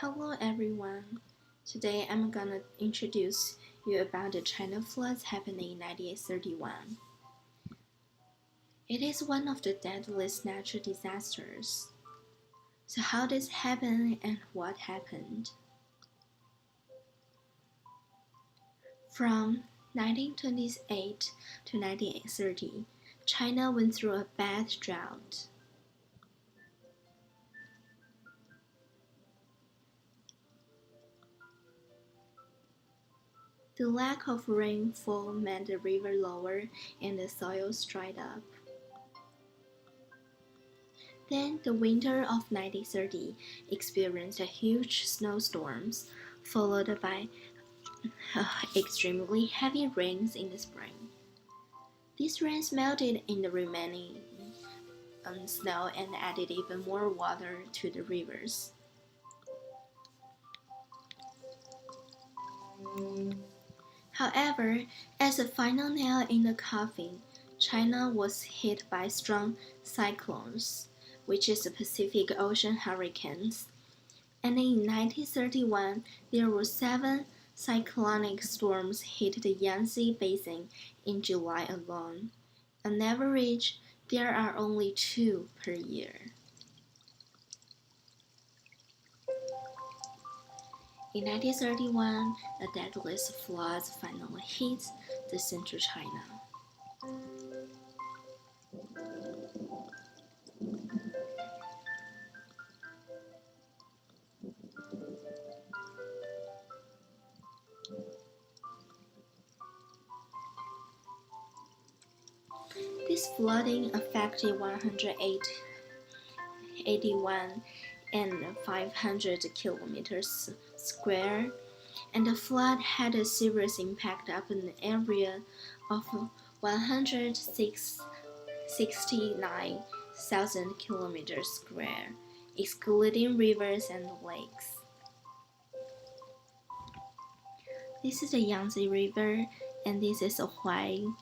Hello everyone. Today I'm gonna introduce you about the China floods happening in 1931. It is one of the deadliest natural disasters. So how did it happen and what happened? From 1928 to 1930, China went through a bad drought. The lack of rainfall meant the river lowered and the soils dried up. Then the winter of 1930 experienced huge snowstorms, followed by extremely heavy rains in the spring. These rains melted in the remaining snow and added even more water to the rivers. However, as a final nail in the coffin, China was hit by strong cyclones, which is the Pacific Ocean hurricanes. And in 1931, there were 7 cyclonic storms hit the Yangtze Basin in July alone. On average, there are only 2 per year. In 1931, the deadliest floods finally hit the central China. This flooding affected 181 and 500 kilometers square, and the flood had a serious impact upon an area of 169,000 kilometers square, excluding rivers and lakes. This is the Yangtze River, and this is the Huai,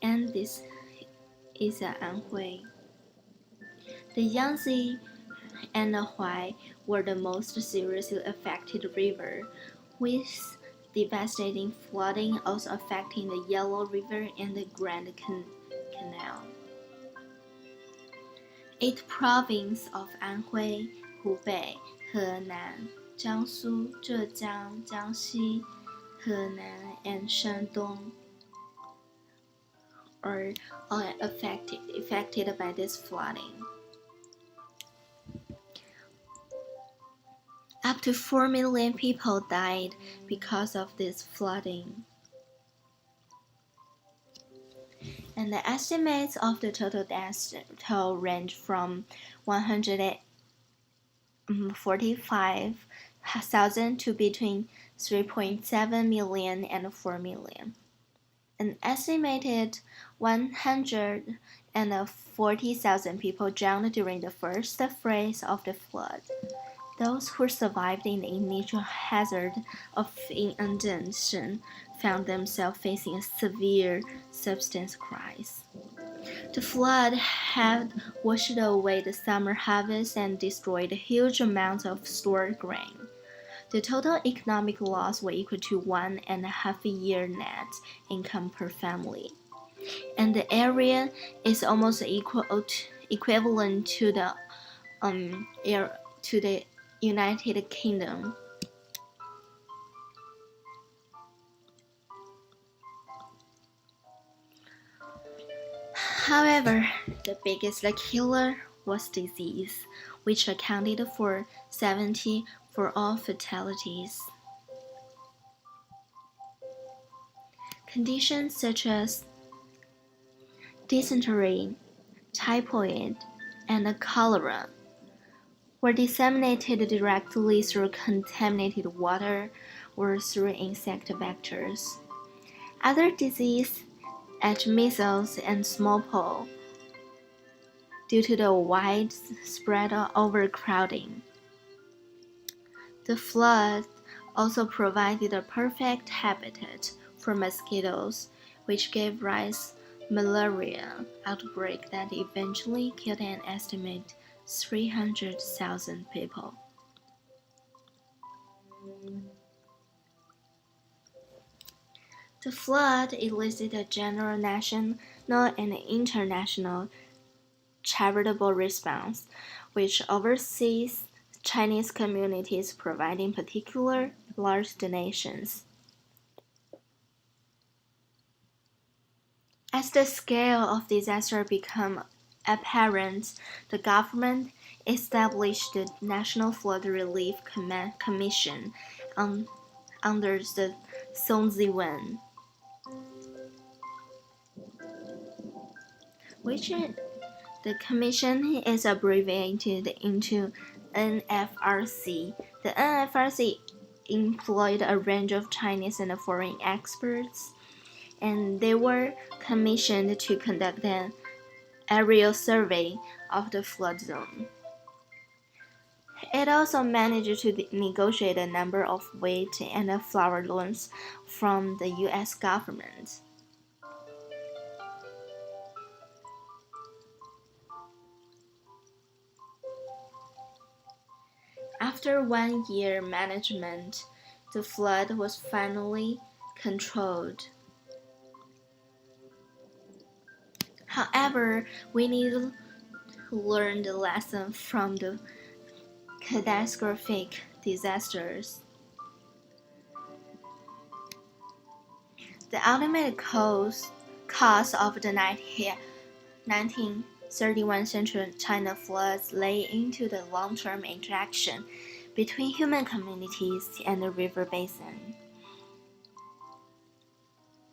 and this is the Anhui. The Yangtze and the Huai were the most seriously affected river, with devastating flooding also affecting the Yellow River and the Grand Canal. 8 provinces of Anhui, Hubei, Henan, Jiangsu, Zhejiang, Jiangxi, Henan, and Shandong are affected by this flooding. Up to 4 million people died because of this flooding. And the estimates of the total deaths range from 145,000 to between 3.7 million and 4 million. An estimated 140,000 people drowned during the first phase of the flood. Those who survived in the initial hazard of inundation found themselves facing a severe subsistence crisis. The flood had washed away the summer harvest and destroyed huge amounts of stored grain. The total economic loss was equal to 1.5 year net income per family, and the area is almost equivalent to the United Kingdom. However, the biggest killer was disease, which accounted for 70% for all fatalities. Conditions such as dysentery, typhoid, and cholera were disseminated directly through contaminated water or through insect vectors. Other diseases, as measles and smallpox, due to the widespread overcrowding. The flood also provided a perfect habitat for mosquitoes, which gave rise to malaria outbreak that eventually killed an estimated 300,000 people. The flood elicited a general national and international charitable response, which oversees Chinese communities providing particular large donations. As the scale of disaster became apparent, the government established the National Flood Relief Commission under the Song Ziwen, which the commission is abbreviated into NFRC. The NFRC employed a range of Chinese and foreign experts, and they were commissioned to conduct an aerial survey of the flood zone. It also managed to negotiate a number of wheat and flour loans from the U.S. government. After 1 year management, the flood was finally controlled. However, we need to learn the lesson from the catastrophic disasters. The ultimate cause of the 1931 Central China floods lay into the long-term interaction between human communities and the river basin.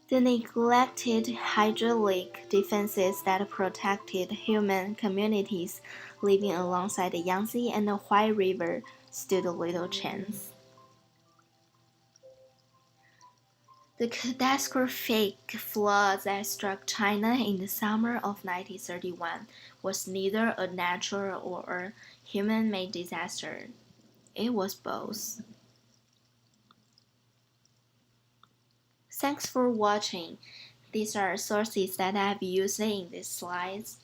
The neglected hydraulic defenses that protected human communities living alongside the Yangtze and the Huai River stood little chance. The catastrophic flood that struck China in the summer of 1931 was neither a natural or a human-made disaster. It was both. Thanks for watching. These are sources that I've used in these slides.